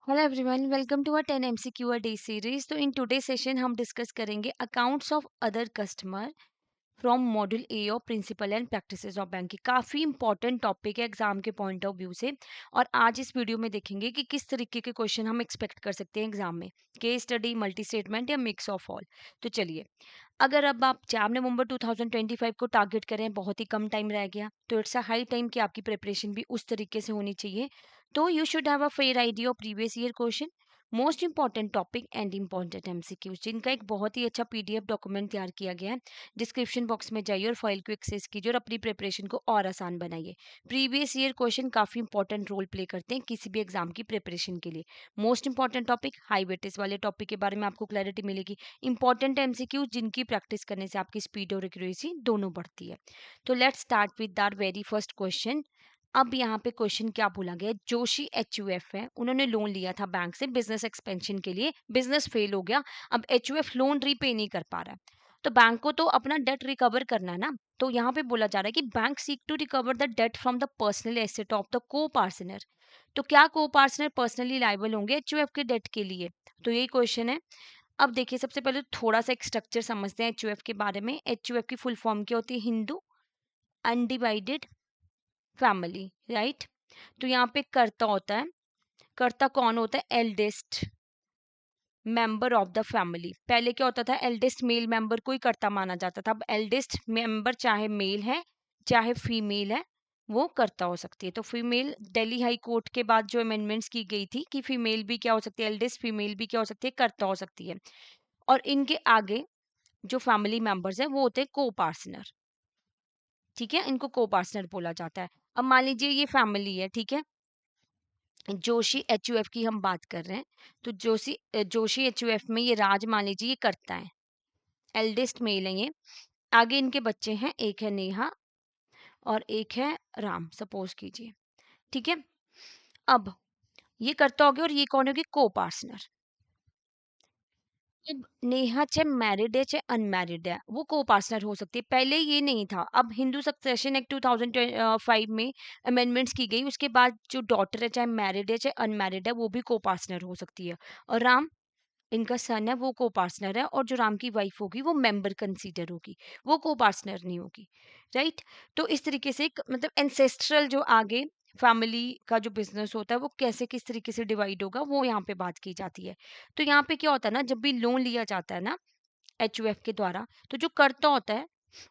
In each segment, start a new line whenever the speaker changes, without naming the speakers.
Hello everyone, welcome to a 10 MCQ a day series. तो in today session हम discuss करेंगे accounts of other customer from module A of principle and practices of banking. काफ़ी important topic है exam के point of view से। और आज इस वीडियो में देखेंगे कि किस तरीके के क्वेश्चन हम एक्सपेक्ट कर सकते हैं एग्जाम में, केस स्टडी, मल्टी स्टेटमेंट या मिक्स ऑफ ऑल। तो चलिए, अगर अब आप 4 नवंबर 2025 को टारगेट करें, बहुत ही कम टाइम रह गया, तो इट्स अ हाई टाइम कि आपकी प्रिपरेशन भी उस तरीके से होनी चाहिए। तो you should have a fair idea of previous year question, most important topic and important MCQs, जिनका एक बहुत ही अच्छा पीडीएफ डॉक्यूमेंट तैयार किया गया है। डिस्क्रिप्शन बॉक्स में जाइए और फाइल को एक्सेस कीजिए और अपनी प्रिपरेशन को और आसान बनाइए। प्रीवियस ईयर क्वेश्चन काफी इंपॉर्टेंट रोल प्ले करते हैं किसी भी एग्जाम की प्रिपरेशन के लिए। Most important topic, high weightage वाले टॉपिक के बारे में आपको क्लैरिटी मिलेगी। इंपॉर्टेंट एमसीक्यू जिनकी प्रैक्टिस करने से आपकी स्पीड और एक्यूरेसी दोनों बढ़ती है। तो let's start with our very first question. अब यहाँ पे क्वेश्चन क्या बोला गया है, जोशी एचयूएफ है, उन्होंने लोन लिया था बैंक से बिजनेस एक्सपेंशन के लिए, बिजनेस फेल हो गया, अब एचयूएफ लोन रीपे नहीं कर पा रहा है, तो बैंक को तो अपना डेट रिकवर करना है ना। तो यहाँ पे बोला जा रहा है कि bank seek to recover the debt from the personal asset of the co partner. तो क्या को पार्टनर पर्सनली लायबल होंगे एचयूएफ के डेट के लिए? तो यही क्वेश्चन है। अब देखिए, सबसे पहले थोड़ा सा एक स्ट्रक्चर समझते हैं एचयूएफ के बारे में। एचयूएफ की फुल फॉर्म क्या होती है? Hindu undivided family, right. तो यहाँ पे कर्ता होता है। कर्ता कौन होता है? Eldest member of the family. पहले क्या होता था? एल्डेस्ट मेल मेंबर को ही कर्ता माना जाता था। अब एल्डेस्ट मेंबर चाहे मेल है चाहे फीमेल है, वो कर्ता हो सकती है। तो फीमेल, दिल्ली हाई कोर्ट के बाद जो अमेंडमेंट्स की गई थी कि फीमेल भी क्या हो सकती है, एल्डेस्ट फीमेल भी क्या हो सकती है, कर्ता हो सकती है। और इनके आगे जो फैमिली मेंबर्स हैं वो होते हैं को पार्टनर। ठीक है, इनको को पार्टनर बोला जाता है। अब मान लीजिए ये फैमिली है, ठीक है, जोशी एचयूएफ की हम बात कर रहे हैं। तो जोशी एचयूएफ में ये राज, मान लीजिए, ये करता है, एल्डेस्ट मेल है ये। आगे इनके बच्चे हैं, एक है नेहा और एक है राम, सपोज कीजिए। ठीक है, अब ये करता हो गया और ये कौन होगी? को पार्टनर। अब नेहा चाहे मैरिड है चाहे अनमैरिड है, वो को पार्टनर हो सकती है। पहले ये नहीं था। अब हिंदू सक्सेशन एक्ट 2005 में अमेंडमेंट्स की गई, उसके बाद जो डॉटर है, चाहे मैरिड है चाहे अनमैरिड है, वो भी को पार्टनर हो सकती है। और राम, इनका सन है, वो को पार्टनर है, और जो राम की वाइफ होगी वो मेंबर कंसीडर होगी, वो को पार्टनर नहीं होगी, राइट। तो इस तरीके से एक मतलब एंसेस्ट्रल जो आगे फैमिली का जो बिजनेस होता है वो कैसे किस तरीके से डिवाइड होगा, वो यहाँ पे बात की जाती है। तो यहाँ पे क्या होता है ना, जब भी लोन लिया जाता है ना एचयूएफ के द्वारा, तो जो कर्ता होता है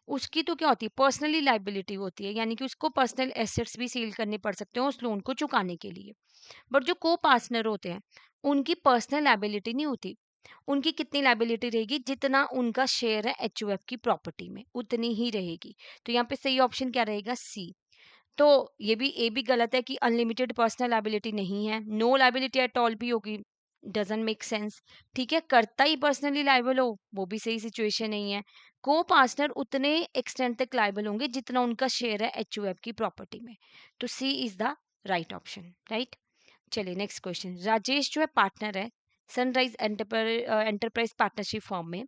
उसकी तो क्या होती है? पर्सनली लाइबिलिटी होती है, यानी कि उसको पर्सनल एसेट्स भी सील करने पड़ सकते हैं उस लोन को चुकाने के लिए। बट जो को पार्टनर होते हैं, उनकी पर्सनल लाइबिलिटी नहीं होती। उनकी कितनी लाइबिलिटी रहेगी? जितना उनका शेयर है एचयूएफ की प्रॉपर्टी में, उतनी ही रहेगी। तो यहाँ पे सही ऑप्शन क्या रहेगा? सी। तो ये भी गलत है कि अनलिमिटेड पर्सनल लाइबिलिटी नहीं है, नो लाइबिलिटी एट ऑल भी होगी, डजंट मेक सेंस। ठीक है, करता ही पर्सनली लाइबल हो, वो भी सही सिचुएशन नहीं है। को पार्टनर उतने एक्सटेंड तक लाइबल होंगे जितना उनका शेयर है एचयूएफ की प्रॉपर्टी में। तो C is the right option, right. चलिए नेक्स्ट क्वेश्चन। राजेश जो है पार्टनर है सनराइज एंटरप्राइज पार्टनरशिप फॉर्म में।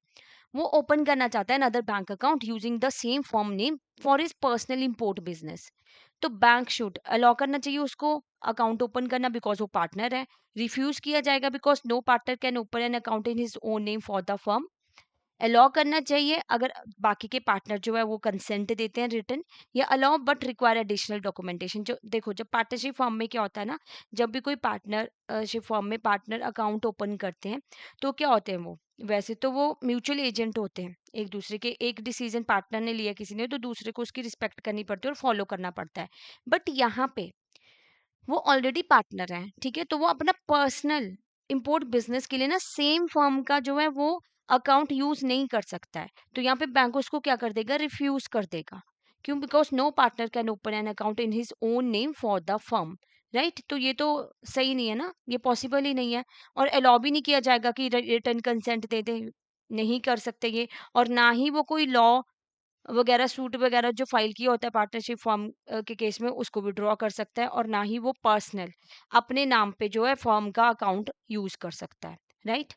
वो ओपन करना चाहता है another bank account using the same form name for his personal import business. तो बैंक शुड अलाउ करना चाहिए उसको अकाउंट ओपन करना, बिकॉज वो पार्टनर है। रिफ्यूज किया जाएगा because no partner can open an account in his own name for the firm. Allow करना चाहिए अगर बाकी के पार्टनर जो है वो कंसेंट देते हैं रिटर्न, या allow but require additional documentation. जो देखो, जब पार्टनरशिप फॉर्म में क्या होता है ना, जब भी कोई पार्टनरशिप फॉर्म में पार्टनर अकाउंट ओपन करते हैं, तो क्या होते हैं वो, वैसे तो वो म्यूचुअल एजेंट होते हैं एक दूसरे के। एक डिसीजन पार्टनर ने लिया किसी ने, तो दूसरे को उसकी रिस्पेक्ट करनी पड़ती है और फॉलो करना पड़ता है। बट यहाँ पे वो ऑलरेडी पार्टनर है, ठीक है, तो वो अपना पर्सनल इंपोर्ट बिजनेस के लिए ना सेम फर्म का जो है वो अकाउंट यूज नहीं कर सकता है। तो यहाँ पे बैंक उसको क्या कर देगा? रिफ्यूज कर देगा। क्यों? Because no partner can open an account in his own name for the firm, right. तो ये तो सही नहीं है ना, ये पॉसिबल ही नहीं है। और अलाउ भी नहीं किया जाएगा कि रिटर्न कंसेंट दे दे, नहीं कर सकते ये। और ना ही वो कोई लॉ वगैरह, सूट वगैरह जो फाइल किया होता है पार्टनरशिप फॉर्म के केस में, उसको विड्रॉ कर सकता है। और ना ही वो पर्सनल अपने नाम पे जो है फर्म का अकाउंट यूज कर सकता है, राइट।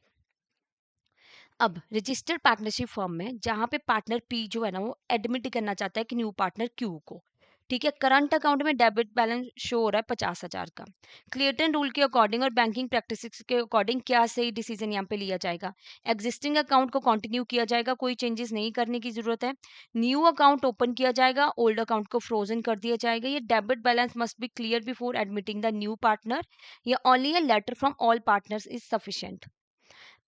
अब रजिस्टर्ड पार्टनरशिप फर्म में जहां पे पार्टनर पी जो है ना वो एडमिट करना चाहता है कि न्यू पार्टनर क्यू को, ठीक है। करंट अकाउंट में डेबिट बैलेंस शो हो रहा है 50,000 का। क्लेटन रूल के अकॉर्डिंग और बैंकिंग प्रैक्टिसेस के अकॉर्डिंग क्या सही डिसीजन यहाँ पे लिया जाएगा? एग्जिस्टिंग अकाउंट को कंटिन्यू किया जाएगा, कोई चेंजेस नहीं करने की जरूरत है। न्यू अकाउंट ओपन किया जाएगा, ओल्ड अकाउंट को फ्रोजन कर दिया जाएगा। ये debit balance must be clear before admitting the new partner, या only a letter from all partners is sufficient.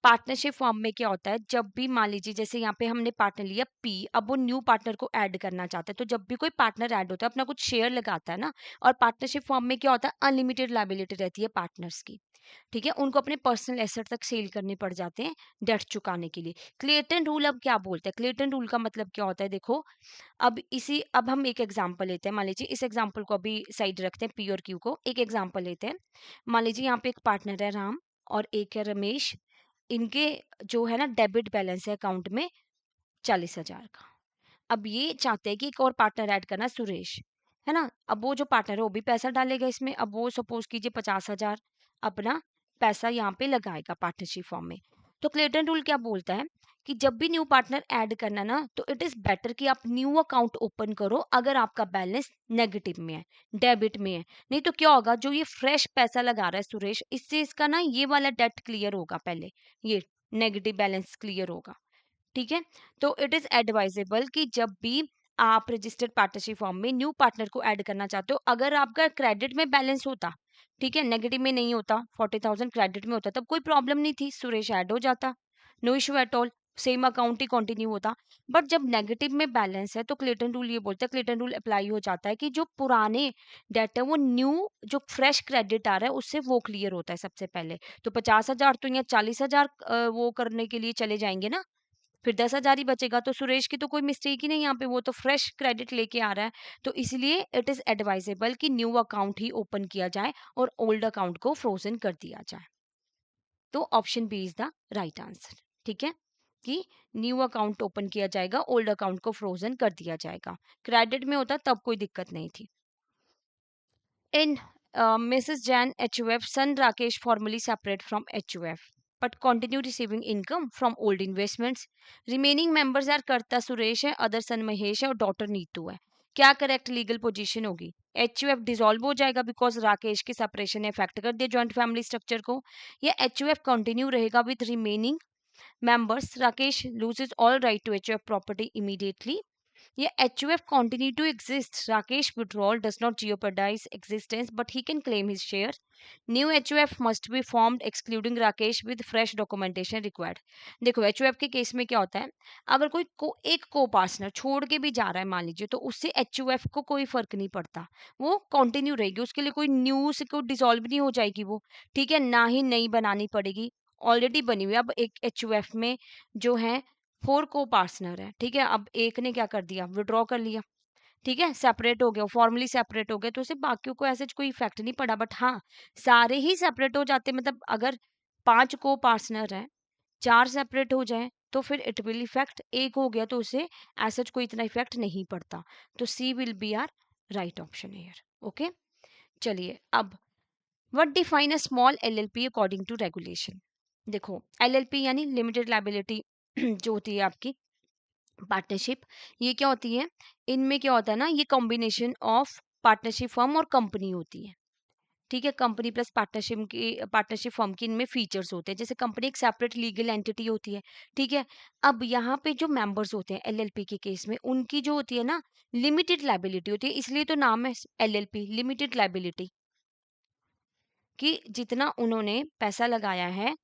Partnership form में क्या होता है, जब भी मान लीजिए जैसे यहाँ पे हमने पार्टनर लिया पी, अब वो न्यू पार्टनर को ऐड करना चाहते हैं, तो जब भी कोई पार्टनर ऐड होता है अपना कुछ शेयर लगाता है ना, और पार्टनरशिप फॉर्म में क्या होता है, अनलिमिटेड लायबिलिटी रहती है पार्टनर्स की। ठीक है, उनको अपने पर्सनल एसेट तक सेल करने पड़ जाते हैं डेट चुकाने के लिए। क्लेटन रूल अब क्या बोलते हैं, क्लेटन रूल का मतलब क्या होता है, देखो अब हम एक एग्जांपल लेते हैं। मान लीजिए इस एग्जांपल को अभी साइड रखते हैं, पी और क्यू को। एक एग्जांपल लेते हैं। मान लीजिए यहाँ पे एक पार्टनर है राम और एक है रमेश। इनके जो है ना डेबिट बैलेंस है अकाउंट में 40,000 का। अब ये चाहते हैं कि एक और पार्टनर ऐड करना, सुरेश, है ना। अब वो जो पार्टनर है वो भी पैसा डालेगा इसमें। अब वो सपोज कीजिए 50,000 अपना पैसा यहाँ पे लगाएगा पार्टनरशिप फॉर्म में। तो क्लेटन रूल क्या बोलता है कि जब भी न्यू पार्टनर ऐड करना ना, तो इट इज बेटर कि आप न्यू अकाउंट ओपन करो अगर आपका बैलेंस नेगेटिव में है, डेबिट में है। नहीं तो क्या होगा, जो ये फ्रेश पैसा लगा रहा है सुरेश, इससे इसका ना ये वाला डेट क्लियर होगा पहले, ये नेगेटिव बैलेंस क्लियर होगा। ठीक है। तो इट इज एडवाइजेबल कि जब भी आप रजिस्टर्ड पार्टनरशिप फॉर्म में न्यू पार्टनर को ऐड करना चाहते हो, अगर आपका क्रेडिट में बैलेंस होता, ठीक है, नेगेटिव में नहीं होता, 40,000 क्रेडिट में होता, तब कोई प्रॉब्लम नहीं थी, सुरेश ऐड हो जाता, no issue at all, same account ही कंटिन्यू होता। बट जब नेगेटिव में बैलेंस है तो क्लेटन रूल ये बोलता है, क्लेटन रूल अप्लाई हो जाता है कि जो पुराने डेट है वो न्यू जो फ्रेश क्रेडिट आ रहा है उससे वो क्लियर होता है सबसे पहले। तो 50,000 तो यहाँ 40,000 वो करने के लिए चले जाएंगे ना, फिर 10,000 ही बचेगा। तो सुरेश की तो कोई मिस्टेक ही नहीं यहाँ पे, वो तो फ्रेश क्रेडिट लेके आ रहा है। तो इसलिए इट इज एडवाइजेबल कि न्यू अकाउंट ही ओपन किया जाए और ओल्ड अकाउंट को फ्रोजन कर दिया जाए। तो option B is the right answer. ठीक है, कि न्यू अकाउंट ओपन किया जाएगा, ओल्ड अकाउंट को फ्रोजन कर दिया जाएगा। क्रेडिट में होता तब कोई दिक्कत नहीं थी। In Mrs. Jan HUF, son Rakesh formally separate from HUF but continue receiving income from old investments. Remaining members are Karta Suresh है, other son Mahesh है और daughter Neetu है। क्या करेक्ट लीगल पोजीशन होगी? HUF डिसॉल्व हो जाएगा because Rakesh के separation ने इफेक्ट कर दिया जॉइंट फैमिली स्ट्रक्चर को, या HUF कंटिन्यू रहेगा with remaining members? Rakesh loses all right to HUF property immediately. Yeah, HUF continue to exist. Rakesh withdrawal does not jeopardize existence, but he can claim his share. New HUF must be formed excluding Rakesh with fresh documentation required. देखो HUF के case में क्या होता है, अगर एक को partner छोड़ के भी जा रहा है मान लीजिए, तो उससे HUF को कोई फर्क नहीं पड़ता, वो कंटिन्यू रहेगी, उसके लिए कोई न्यू से कोई डिसॉल्व नहीं हो जाएगी वो। ठीक है, ना ही नई बनानी पड़ेगी, ऑलरेडी बनी हुई है। अब एक HUF में जो है 4 को पार्टनर है, ठीक है, अब एक ने क्या कर दिया, विड्रॉ कर लिया, ठीक है, सेपरेट हो गया, फॉर्मली सेपरेट हो गए, तो उससे बाकियों को ऐसे कोई इफेक्ट नहीं पड़ा। बट हाँ, सारे ही सेपरेट हो जाते, मतलब अगर 5 को पार्टनर है, 4 सेपरेट हो जाए तो फिर इट विल इफेक्ट, एक हो गया तो उसे ऐसा कोई इतना इफेक्ट नहीं पड़ता। तो C will be R right option here. Okay, चलिए अब what define a small LLP according to regulation. देखो एलएलपी यानी लिमिटेड लायबिलिटी जो होती है आपकी पार्टनरशिप, ये क्या होती है, इनमें क्या होता है ना, ये कॉम्बिनेशन ऑफ पार्टनरशिप फर्म और कंपनी होती है। ठीक है, कंपनी प्लस पार्टनरशिप फर्म की इनमें फीचर्स होते हैं। जैसे कंपनी एक सेपरेट लीगल एंटिटी होती है, ठीक है। अब यहाँ पे जो मेंबर्स होते हैं एलएलपी के केस में, उनकी जो होती है ना लिमिटेड लायबिलिटी होती है, इसलिए तो नाम है एलएलपी, लिमिटेड लायबिलिटी, कि जितना उन्होंने पैसा लगाया है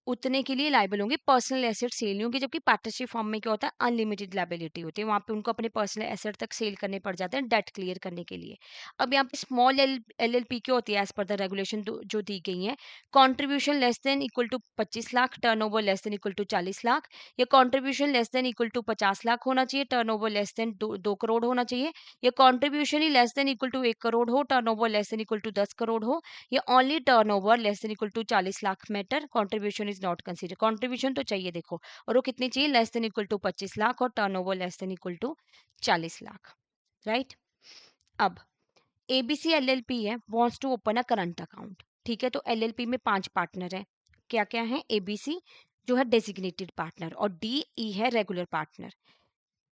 उतने के लिए लायबल होंगे, पर्सनल एसेट सेल नहीं होंगे। जबकि पार्टनरशिप फॉर्म में क्या होता है, अनलिमिटेड लायबिलिटी होती है, वहां पे उनको अपने पर्सनल एसेट तक सेल करने पड़ जाते हैं डेट क्लियर करने के लिए। अब यहाँ पे स्मॉल एलएलपी क्या होती है एज पर द रेगुलेशन जो दी गई है, contribution less than equal to 25 lakh, turnover less than equal to 40 lakh, या contribution less than equal to 50 lakh होना चाहिए, टर्नओवर लेस देन 2 करोड़ होना चाहिए, या कॉन्ट्रीब्यूशन ही less than equal to 1 crore हो, turnover less than equal to 10 crore हो, या only turnover less than equal to 40 lakh matter, contribution is not consider. Contribution तो चाहिए देखो, और वो कितनी चाहिए, less than equal to 25 lakh और turnover less than equal to 40 lakh, right. अब एबीसी एलएलपी है, wants to open a current account. ठीक है, तो एलएलपी में 5 पार्टनर है, क्या क्या है, एबीसी जो है डेजिग्नेटेड पार्टनर और डीई है रेगुलर पार्टनर।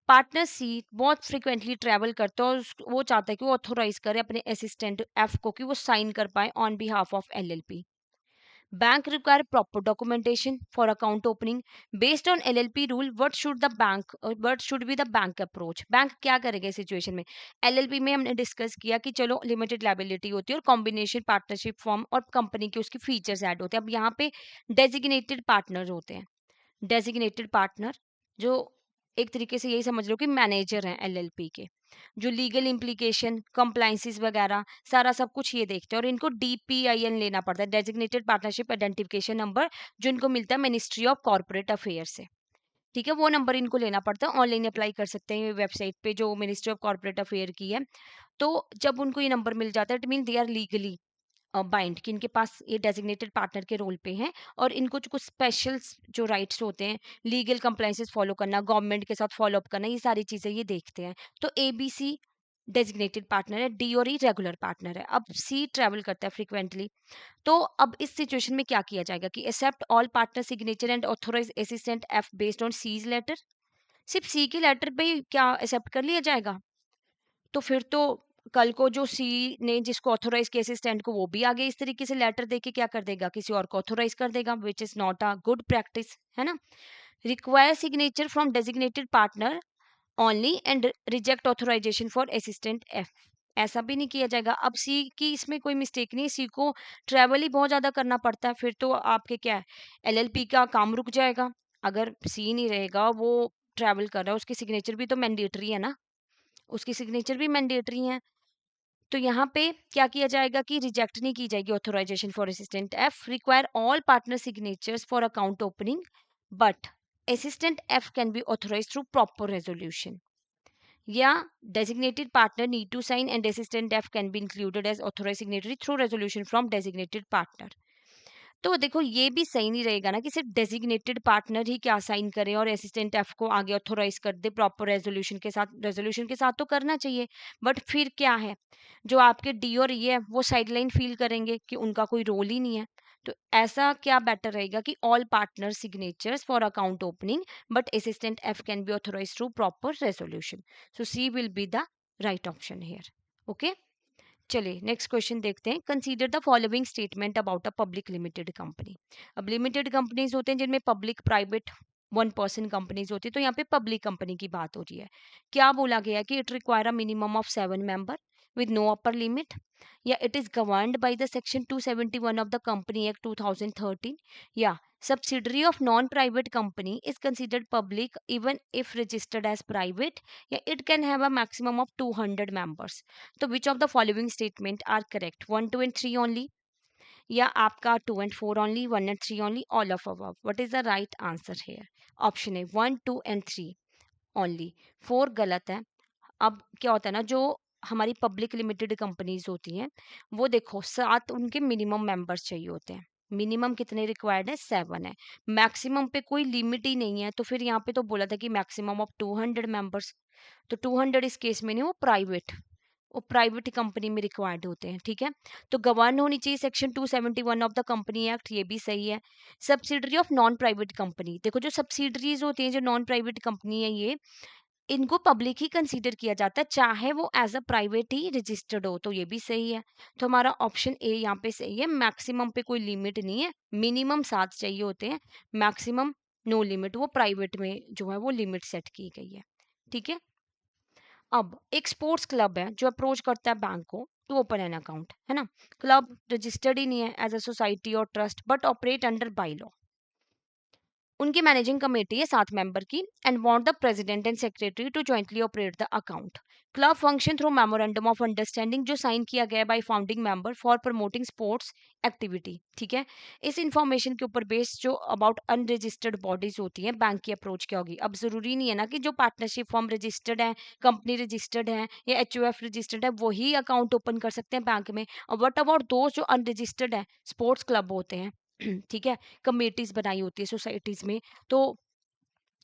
पार्टनर सी बहुत फ्रिक्वेंटली ट्रैवल करता है और वो चाहता है कि वो ऑथोराइज करे अपने असिस्टेंट एफ को कि वो साइन कर पाए on behalf of LLP. Bank require proper documentation for account opening based on LLP rule. What should be the bank approach? Bank क्या करेगा इस सिचुएशन में? LLP में हमने डिस्कस किया कि चलो लिमिटेड लाइबिलिटी होती है और कॉम्बिनेशन पार्टनरशिप फॉर्म और कंपनी के उसके फीचर्स ऐड होते हैं। अब यहाँ पे डेजिग्नेटेड पार्टनर होते हैं। डेजिग्नेटेड पार्टनर जो एक तरीके से यही समझ लो कि मैनेजर हैं एलएलपी के, जो लीगल इम्प्लीकेशन कंप्लाइंसेस वगैरह सारा सब कुछ ये देखते हैं और इनको डीपीआईएन लेना पड़ता है, डेजिग्नेटेड पार्टनरशिप आइडेंटिफिकेशन नंबर, जो इनको मिलता है मिनिस्ट्री ऑफ कॉर्पोरेट अफेयर से। ठीक है, वो नंबर इनको लेना पड़ता है, ऑनलाइन अप्लाई कर सकते हैं वेबसाइट पे जो मिनिस्ट्री ऑफ कॉर्पोरेट अफेयर की है। तो जब उनको ये नंबर मिल जाता है it mean they are legally bind कि इनके पास ये डेजिग्नेटेड पार्टनर के रोल पे हैं और इनको कुछ स्पेशल जो राइट्स होते हैं, लीगल कंप्लाइंसेस फॉलो करना, गवर्नमेंट के साथ फॉलो अप करना, ये सारी चीजें ये देखते हैं। तो एबीसी डेजिग्नेटेड पार्टनर है, डी और ई रेगुलर पार्टनर है। अब सी ट्रैवल करता है फ्रिक्वेंटली। तो अब इस सिचुएशन में क्या किया जाएगा कि accept all partner signature and authorise assistant F based on C's letter. सिर्फ सी के लेटर पे ही क्या एक्सेप्ट कर लिया जाएगा? तो फिर तो कल को जो सी ने जिसको ऑथोराइज किया असिस्टेंट को, वो भी आगे इस तरीके से लेटर देके क्या कर देगा, किसी और को ऑथोराइज कर देगा, which is not a good practice, है ना। Require signature from designated partner only and reject authorisation for assistant F. ऐसा भी नहीं किया जाएगा। अब सी की इसमें कोई मिस्टेक नहीं है, सी को ट्रेवल ही बहुत ज्यादा करना पड़ता है, फिर तो आपके क्या है, एलएलपी का काम रुक जाएगा। अगर सी नहीं रहेगा, वो ट्रैवल कर रहा है, उसकी सिग्नेचर भी तो मैंडेटरी है ना, उसकी सिग्नेचर भी मैंडेटरी है। तो यहाँ पे क्या किया जाएगा कि रिजेक्ट नहीं की जाएगी authorisation for assistant F. Require all partner signatures for account opening but assistant F can be authorise through proper resolution, या designated partner need to sign and assistant F can be included as authorized signatory through resolution from designated partner। तो देखो ये भी सही नहीं रहेगा ना कि सिर्फ डेजिग्नेटेड पार्टनर ही क्या साइन करे और असिस्टेंट एफ को आगे ऑथोराइज कर दे प्रॉपर रेजोल्यूशन के साथ। रेजोल्यूशन के साथ तो करना चाहिए, बट फिर क्या है, जो आपके डी और ई है वो साइडलाइन फील करेंगे कि उनका कोई रोल ही नहीं है। तो ऐसा क्या बेटर रहेगा कि all partner signatures for account opening but assistant F can be authorise through proper resolution. So C will be the right option here. Okay, चलिए नेक्स्ट क्वेश्चन देखते हैं। Consider the following statement about a public limited company. अब limited companies होते हैं जिनमें public private one person companies होती है, तो यहाँ पे पब्लिक कंपनी की बात हो रही है। क्या बोला गया है कि it require a minimum of 7 member with no upper limit, या it is governed by the section 271 of the company act 2013, या subsidiary of non private company is considered public even if registered as private, या it can have a maximum of 200 members। तो which of the following statement are correct, 1 2 and 3 only, या आपका 2 and 4 only, 1 and 3 only, all of above? What is the right answer here? Option है 1 2 and 3 only, 4 गलत है। अब क्या होता है ना, जो हमारी पब्लिक लिमिटेड कंपनीज होती हैं वो देखो 7 उनके मिनिमम मेंबर्स चाहिए होते हैं। मिनिमम कितने रिक्वायर्ड है? 7 है। मैक्सिमम पे कोई लिमिट ही नहीं है, तो फिर यहाँ पे तो बोला था कि मैक्सिमम ऑफ 200 मेंबर्स। तो 200 इस केस में नहीं, वो प्राइवेट कंपनी में रिक्वायर्ड होते हैं। ठीक है, तो गवर्न होनी चाहिए section 271 of the company act, ये भी सही है। Subsidiary of non private company, देखो जो सब्सिडरीज होती हैं, जो नॉन प्राइवेट कंपनी है, ये इनको पब्लिक ही कंसीडर किया जाता है, चाहे वो एज अ प्राइवेट ही रजिस्टर्ड हो, तो ये भी सही है। तो हमारा ऑप्शन ए यहाँ पे सही है। मैक्सिमम पे कोई लिमिट नहीं है, मिनिमम 7 चाहिए होते हैं, मैक्सिमम नो लिमिट, वो प्राइवेट में जो है वो लिमिट सेट की गई है। ठीक है, अब एक स्पोर्ट्स क्लब है जो अप्रोच करता है बैंक को टू ओपन एन अकाउंट, है ना। क्लब रजिस्टर्ड ही नहीं है एज अ सोसाइटी और trust but operate under bylaw. उनकी मैनेजिंग कमेटी है 7 मेंबर की and want the president and secretary to jointly operate the account. Club function through memorandum of understanding जो sign किया गया by founding member for promoting sports activity. ठीक है, इस information के ऊपर बेस्ड जो अबाउट अनरजिस्टर्ड बॉडीज होती हैं बैंक की अप्रोच क्या होगी। अब जरूरी नहीं है ना कि जो पार्टनरशिप फॉर्म रजिस्टर्ड है, कंपनी रजिस्टर्ड है या एचयूएफ रजिस्टर्ड है, वही अकाउंट ओपन कर सकते हैं बैंक में। और व्हाट अबाउट दोस्त जो अनरजिस्टर्ड है, स्पोर्ट्स क्लब होते हैं ठीक है, कमेटीज बनाई होती है सोसाइटीज में, तो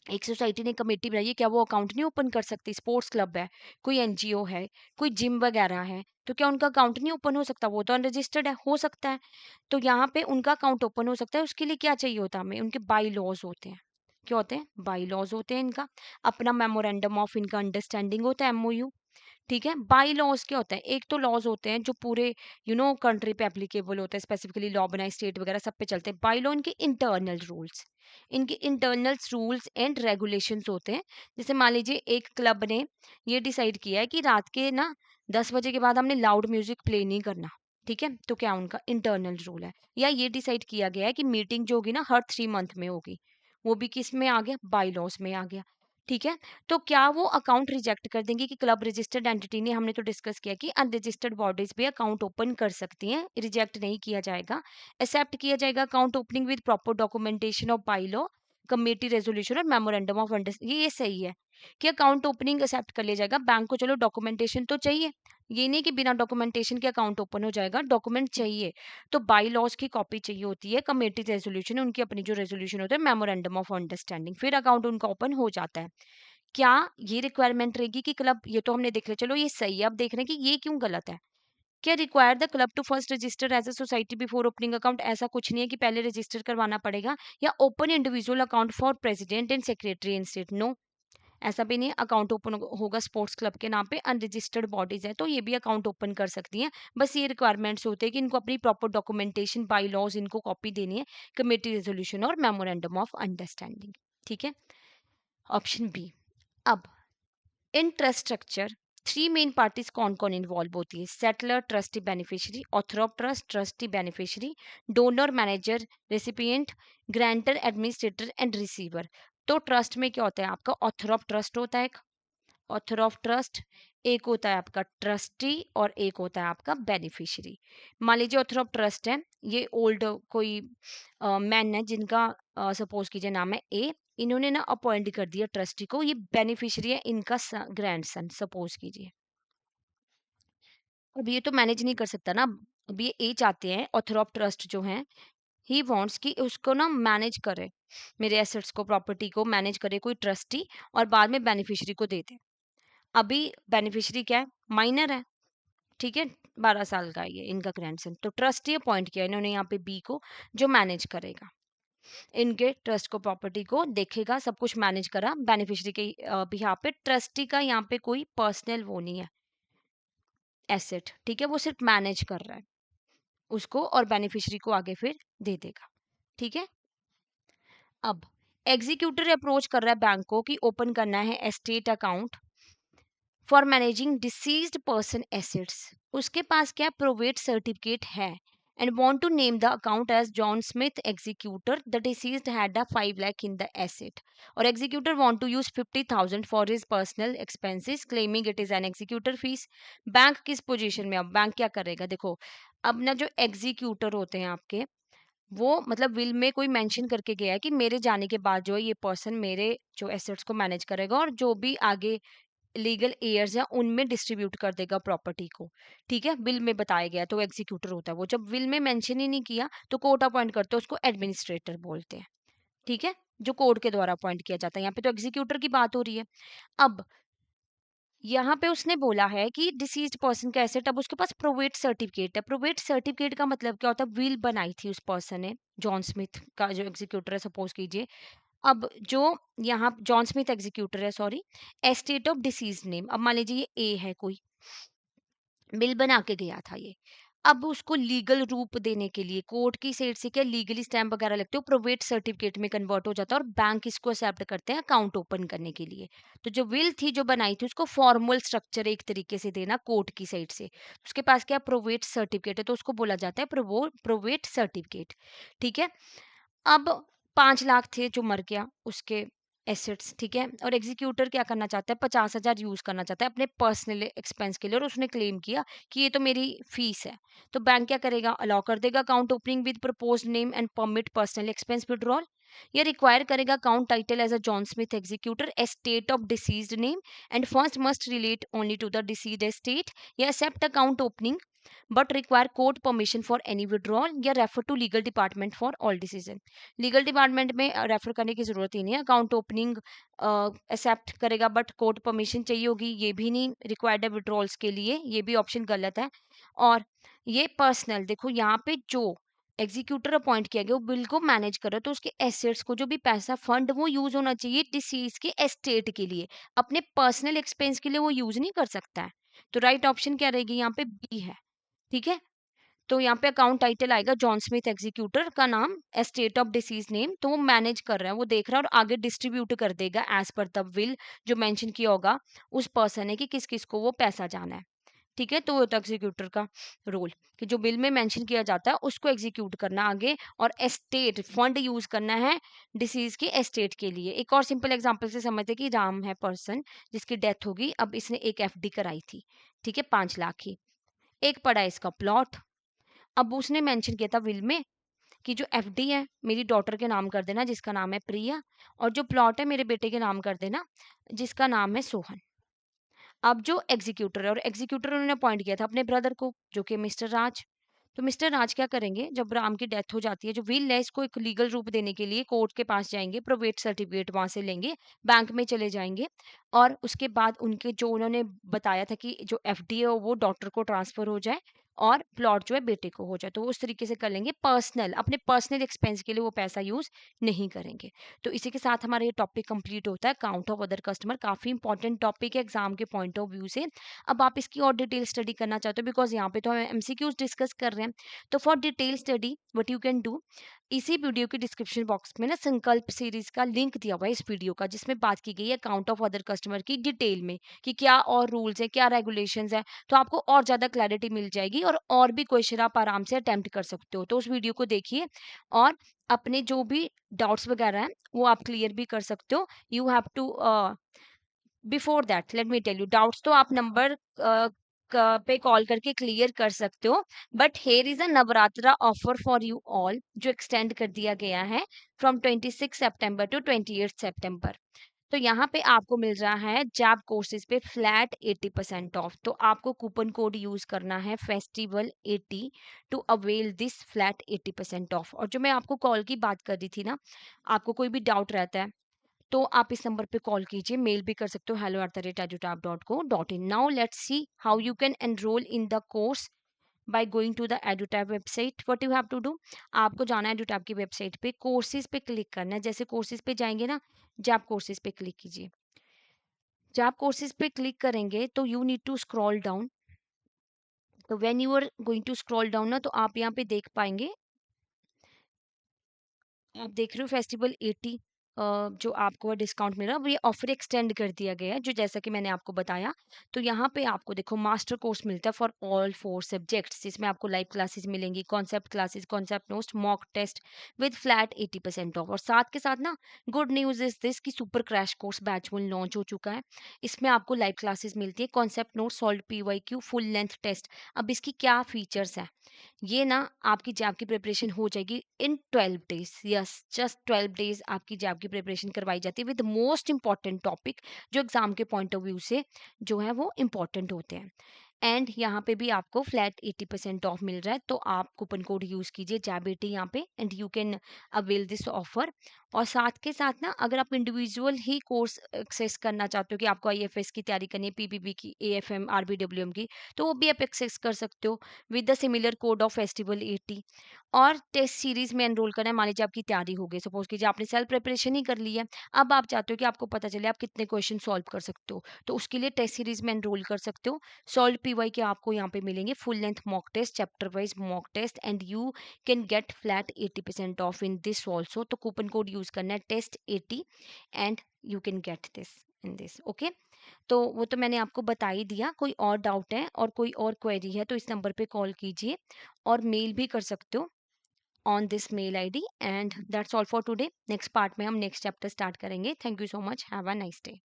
एक सोसाइटी ने कमेटी बनाई है, क्या वो अकाउंट नहीं ओपन कर सकती? स्पोर्ट्स क्लब है, कोई एनजीओ है, कोई जिम वगैरह है, तो क्या उनका अकाउंट नहीं ओपन हो सकता? वो तो अनरजिस्टर्ड है, हो सकता है। तो यहाँ पे उनका अकाउंट ओपन हो सकता है, उसके लिए क्या चाहिए होता है हमें? उनके बाई लॉज होते हैं क्या होते हैं? बाई लॉज होते हैं इनका। अपना मेमोरेंडम ऑफ इनका अंडरस्टैंडिंग होता है, एमओयू। ठीक है। बाई लॉज क्या होता है? एक तो लॉज होते हैं जो पूरे कंट्री पे एप्लीकेबल होते हैं, स्पेसिफिकली लॉ बनाए स्टेट वगैरह सब पे चलते हैं। बाई लॉ इनके इंटरनल रूल्स, इनके इंटरनल रूल्स एंड रेगुलेशंस होते हैं। जैसे मान लीजिए एक क्लब ने ये डिसाइड किया है कि रात के ना 10 बजे के बाद हमने लाउड म्यूजिक प्ले नहीं करना। ठीक है, तो क्या उनका इंटरनल रूल है। या ये डिसाइड किया गया है कि मीटिंग जो होगी ना हर 3 मंथ में होगी, वो भी किस में आ गया? बाई लॉज में आ गया। ठीक है। तो क्या वो अकाउंट रिजेक्ट कर देंगे कि क्लब रजिस्टर्ड एंटिटी ने, हमने तो डिस्कस किया कि अनरजिस्टर्ड बॉडीज भी अकाउंट ओपन कर सकती हैं, रिजेक्ट नहीं किया जाएगा। एक्सेप्ट किया जाएगा account opening with proper documentation of by law, committee resolution और मेमोरेंडम ऑफ अंडरस्टैंडिंग। ये सही है कि अकाउंट ओपनिंग एक्सेप्ट कर लिया जाएगा। बैंक को चलो डॉक्यूमेंटेशन तो चाहिए, ये नहीं कि बिना डॉक्यूमेंटेशन के अकाउंट ओपन हो जाएगा, डॉक्यूमेंट चाहिए। तो बाई लॉज की कॉपी चाहिए होती है, कमेटी रेजोल्यूशन, उनकी अपनी जो रेजोल्यूशन होता है, मेमोरेंडम ऑफ अंडरस्टैंडिंग, फिर अकाउंट उनका ओपन हो जाता है। क्या ये रिक्वायरमेंट रहेगी कि क्लब, ये तो हमने देख लिया, चलो ये सही है। अब देख रहे हैं कि ये क्यों गलत है। क्या require the club to first register as a society before opening account? ऐसा कुछ नहीं है कि पहले रजिस्टर करवाना पड़ेगा। या open individual account for president and secretary in state? No, ऐसा भी नहीं। अकाउंट ओपन होगा स्पोर्ट्स क्लब के नाम पे, अनरजिस्टर्ड बॉडीज है तो ये भी अकाउंट ओपन कर सकती हैं। बस ये रिक्वायरमेंट्स होते हैं कि इनको अपनी प्रॉपर डॉक्यूमेंटेशन, बाई लॉज इनको कॉपी देनी है, कमेटी रेजोल्यूशन और मेमोरेंडम ऑफ अंडरस्टैंडिंग। ठीक है। Option B. अब in trust structure 3 main parties कौन कौन इन्वॉल्व होती है? Settlor, trustee, beneficiary. Author of trust, trustee, beneficiary. Donor, manager, recipient, grantor, administrator and receiver. तो ट्रस्ट में क्या होता है आपका? ऑथर ऑफ ट्रस्ट होता है, ऑथर ऑफ ट्रस्ट, एक होता है आपका ट्रस्टी और एक होता है आपका बेनिफिशियरी। मान लीजिए ऑथर ऑफ ट्रस्ट है, ये ओल्ड कोई मैन है जिनका सपोज कीजिए नाम है ए, इन्होंने ना अपॉइंट कर दिया ट्रस्टी को, ये बेनिफिशियरी है इनका ग्रैंडसन सपोज कीजिए। अब ये तो मैनेज नहीं कर सकता ना, अब ये ए चाहते हैं ऑथर ऑफ ट्रस्ट जो है, ही वांट्स कि उसको ना मैनेज करे, मेरे एसेट्स को, प्रॉपर्टी को मैनेज करे कोई ट्रस्टी, और बाद में बेनिफिशियरी को दे दे। अभी बेनिफिशियरी क्या है? माइनर है। ठीक है। 12 साल का है ये इनका ग्रैंडसन, तो ट्रस्टी अपॉइंट किया इन्होंने यहाँ पे बी को, जो मैनेज करेगा इनके ट्रस्ट को, प्रॉपर्टी को देखेगा, सब कुछ मैनेज करा बेनिफिशियरी के बिहाफ पे। ट्रस्टी का यहाँ पे कोई पर्सनल वो नहीं है एसेट। ठीक है, वो सिर्फ मैनेज कर रहा है उसको, और बेनिफिशियरी को आगे फिर दे देगा। ठीक है। अब एग्जीक्यूटर अप्रोच कर रहा है बैंक को कि ओपन करना है estate account for managing deceased person assets. उसके पास क्या प्रोवेट सर्टिफिकेट है, and want to name the account as John Smith executor, the deceased had a 5 lakh in the asset, और executor want to use 50,000 for his personal expenses, claiming it is an executor fees. Bank किस पोजीशन में? अब bank क्या करेगा? देखो, अब ना जो एग्जीक्यूटर होते हैं आपके, वो मतलब विल में कोई मेंशन करके गया है कि मेरे जाने के बाद जो है ये पर्सन मेरे जो एसेट्स को मैनेज करेगा, और जो भी आगे लीगल एयर्स हैं उनमें डिस्ट्रीब्यूट कर देगा प्रॉपर्टी को। ठीक है, विल में बताया गया तो एग्जीक्यूटर होता है वो। जब विल में मेंशन ही नहीं किया तो कोर्ट अपॉइंट करते हैं उसको, एडमिनिस्ट्रेटर बोलते हैं। ठीक है, जो कोर्ट के द्वारा अपॉइंट किया जाता है। यहाँ पे तो एग्जीक्यूटर की बात हो रही है। अब यहाँ पे उसने बोला है कि डिसीज्ड पर्सन का एसेट, अब उसके पास प्रोवेट सर्टिफिकेट है। प्रोवेट सर्टिफिकेट का मतलब क्या होता है? विल बनाई थी उस पर्सन ने, जॉन स्मिथ का जो एग्जीक्यूटर है सपोज कीजिए। अब जो यहाँ जॉन स्मिथ एग्जीक्यूटर है, sorry, estate of disease name, अब मान लीजिए ये ए है कोई, बिल बना के गया था ये। अब उसको लीगल रूप देने के लिए कोर्ट की साइड से क्या लीगली स्टैम्प वगैरह लगते हो, प्रोवेट सर्टिफिकेट में कन्वर्ट हो जाता है, और बैंक इसको एक्सेप्ट करते हैं अकाउंट ओपन करने के लिए। तो जो विल थी जो बनाई थी उसको फॉर्मल स्ट्रक्चर एक तरीके से देना कोर्ट की साइड से, उसके पास क्या प्रोवेट सर्टिफिकेट है, तो उसको बोला जाता है प्रोवेट सर्टिफिकेट। ठीक है। अब 5 लाख थे जो मर गया उसके एसेट्स। ठीक है, और एग्जीक्यूटर क्या करना चाहता है? 50,000 यूज करना चाहता है अपने पर्सनल एक्सपेंस के लिए, और उसने क्लेम किया कि ये तो मेरी फीस है। तो बैंक क्या करेगा? अलाउ कर देगा account opening with proposed name and permit personal expense withdrawal, या रिक्वायर करेगा account title as a John Smith executor, estate of deceased name and first must relate only to the deceased estate, या accept account opening but require court permission for any withdrawal, या refer to legal department for all decision. Legal department में refer करने की जरूरत ही नहीं है, account opening accept करेगा बट कोर्ट परमिशन चाहिए होगी, ये भी नहीं रिक्वायर्ड है विड्रॉल्स के लिए, ये भी ऑप्शन गलत है। और ये पर्सनल, देखो यहाँ पे जो एग्जीक्यूटर अपॉइंट किया गया, वो बिल को मैनेज कर रहा है, तो उसके एसेट्स को जो भी पैसा फंड वो यूज होना चाहिए डिसीज के एस्टेट के लिए, अपने पर्सनल एक्सपेंस के लिए वो यूज नहीं कर सकता है। तो राइट ऑप्शन क्या रहेगी यहाँ पे, बी है। ठीक है, तो यहाँ पे अकाउंट टाइटल आएगा जॉन स्मिथ एग्जीक्यूटर का नाम, एस्टेट ऑफ डिसीज नेम, तो वो मैनेज कर रहा है, वो देख रहा है और आगे डिस्ट्रीब्यूट कर देगा एज पर द विल जो मेंशन किया होगा उस पर्सन ने कि किस किस को वो पैसा जाना है। ठीक है, तो वो होता है एग्जीक्यूटर का रोल कि जो बिल में मेंशन किया जाता है उसको एग्जीक्यूट करना आगे, और एस्टेट फंड यूज करना है डिसीज के एस्टेट के लिए। एक और सिंपल एग्जांपल से समझते हैं कि राम है पर्सन जिसकी डेथ होगी, अब इसने एक एफडी कराई थी, ठीक है, 5 लाख की। एक पड़ा इसका प्लॉट, अब उसने मेंशन किया था विल में कि जो एफडी है मेरी डॉटर के नाम कर देना जिसका नाम है प्रिया, और जो प्लॉट है मेरे बेटे के नाम कर देना जिसका नाम है सोहन। अब जो एग्जीक्यूटर है, और एग्जीक्यूटर उन्होंने अपॉइंट किया था अपने ब्रदर को जो कि मिस्टर राज। तो मिस्टर राज क्या करेंगे, जब राम की डेथ हो जाती है, जो विल है इसको एक लीगल रूप देने के लिए कोर्ट के पास जाएंगे, प्रोवेट सर्टिफिकेट वहां से लेंगे, बैंक में चले जाएंगे, और उसके बाद उनके जो उन्होंने बताया था कि जो एफडी है वो डॉटर को ट्रांसफर हो जाए और प्लॉट जो है बेटे को हो जाए, तो वो उस तरीके से कर लेंगे, पर्सनल अपने पर्सनल एक्सपेंस के लिए वो पैसा यूज नहीं करेंगे। तो इसी के साथ हमारा ये टॉपिक कंप्लीट होता है, काउंट ऑफ अदर कस्टमर। काफी इंपॉर्टेंट टॉपिक है एग्जाम के पॉइंट ऑफ व्यू से। अब आप इसकी और डिटेल स्टडी करना चाहते हो, बिकॉज यहाँ पे तो हम एमसीक्यूज डिस्कस कर रहे हैं, तो for detail study what you can do, इसी वीडियो के डिस्क्रिप्शन बॉक्स में ना संकल्प सीरीज का लिंक दिया हुआ है इस वीडियो का, जिसमें बात की गई है अकाउंट ऑफ अदर कस्टमर की डिटेल में कि क्या और रूल्स है, क्या रेगुलेशंस है, तो आपको और ज्यादा क्लैरिटी मिल जाएगी, और भी क्वेश्चन आप आराम से अटेम्प्ट कर सकते हो। तो उस वीडियो को देखिए और अपने जो भी डाउट्स वगैरह हैं वो आप क्लियर भी कर सकते हो। You have to before that let me tell you, doubts तो आप नंबर पे कॉल करके क्लियर कर सकते हो, but here is a Navratra offer for you all जो एक्सटेंड कर दिया गया है फ्रॉम 26 सितंबर टू 28 सितंबर। तो यहाँ पे आपको मिल रहा है जैप कोर्सेज पे फ्लैट 80% ऑफ, तो आपको कूपन कोड यूज करना है festival 80 to avail this flat 80% off. और जो मैं आपको कॉल की बात कर रही थी ना, आपको कोई भी डाउट रहता है तो आप इस नंबर पे कॉल कीजिए, मेल भी कर सकते हो hello@edutab.co.in। Now let's see how you can enrol in the course by going to the Edutab website. What you have to do, आपको जाना है एडुटैब की वेबसाइट पे, कोर्सेज पे क्लिक करना है। जैसे कोर्सेज पे जाएंगे ना, जैप कोर्सेज पे क्लिक कीजिए। जब आप कोर्सेज पे क्लिक करेंगे तो you need to scroll down, तो when you are going to scroll down ना, तो आप यहाँ पे देख पाएंगे, आप देख रहे हो फेस्टिवल 80 जो आपको डिस्काउंट मिल रहा है, वो ये ऑफर एक्सटेंड कर दिया गया है जो जैसा कि मैंने आपको बताया। तो यहाँ पे आपको देखो मास्टर कोर्स मिलता है फॉर ऑल 4 सब्जेक्ट्स, जिसमें आपको लाइव क्लासेस मिलेंगी, concept classes, concept notes, mock test with flat 80% off. और साथ के साथ ना गुड न्यूज इज दिस की super crash course batch one launch हो चुका है। इसमें आपको लाइव क्लासेस मिलती है, concept note, solve PYQ, full length test. अब इसकी क्या फीचर्स है, ये ना आपकी जैब की प्रिपरेशन हो जाएगी इन 12 डेज, यस जस्ट 12 डेज आपकी जैब की प्रिपरेशन करवाई जाती है विद मोस्ट इंपॉर्टेंट टॉपिक जो एग्जाम के पॉइंट ऑफ व्यू से जो है वो इंपॉर्टेंट होते हैं। एंड यहाँ पे भी आपको फ्लैट 80% ऑफ मिल रहा है, तो आप कूपन कोड यूज कीजिए जैब 80 यहाँ पे, and you can avail this offer. और साथ के साथ ना अगर आप इंडिविजुअल ही कोर्स एक्सेस करना चाहते हो कि आपको आईएफएस की तैयारी करनी है, पीपीबी की, एएफएम, आरबीडब्ल्यूएम की, तो वो भी आप एक्सेस कर सकते हो with the similar code of festival 80। और टेस्ट सीरीज में एनरोल करना है, मान लीजिए आपकी तैयारी हो गई, सपोज कीजिए आपने सेल्फ प्रिपरेशन ही कर ली है, अब आप चाहते हो कि आपको पता चले आप कितने क्वेश्चन सॉल्व कर सकते हो, तो उसके लिए टेस्ट सीरीज में एनरोल कर सकते हो। सॉल्व पीवाई के आपको यहाँ पे मिलेंगे full length mock test, chapter wise mock test, and you can get flat 80% off in this also. तो कूपन कोड यूज करना है test 80 and you can get this in this, okay. तो वो तो मैंने आपको बता ही दिया। कोई और डाउट है और कोई और क्वेरी है तो इस नंबर पे कॉल कीजिए, और मेल भी कर सकते हो on this mail ID. And that's all for today. Next part में हम नेक्स्ट चैप्टर स्टार्ट करेंगे। Thank you so much, have a nice day.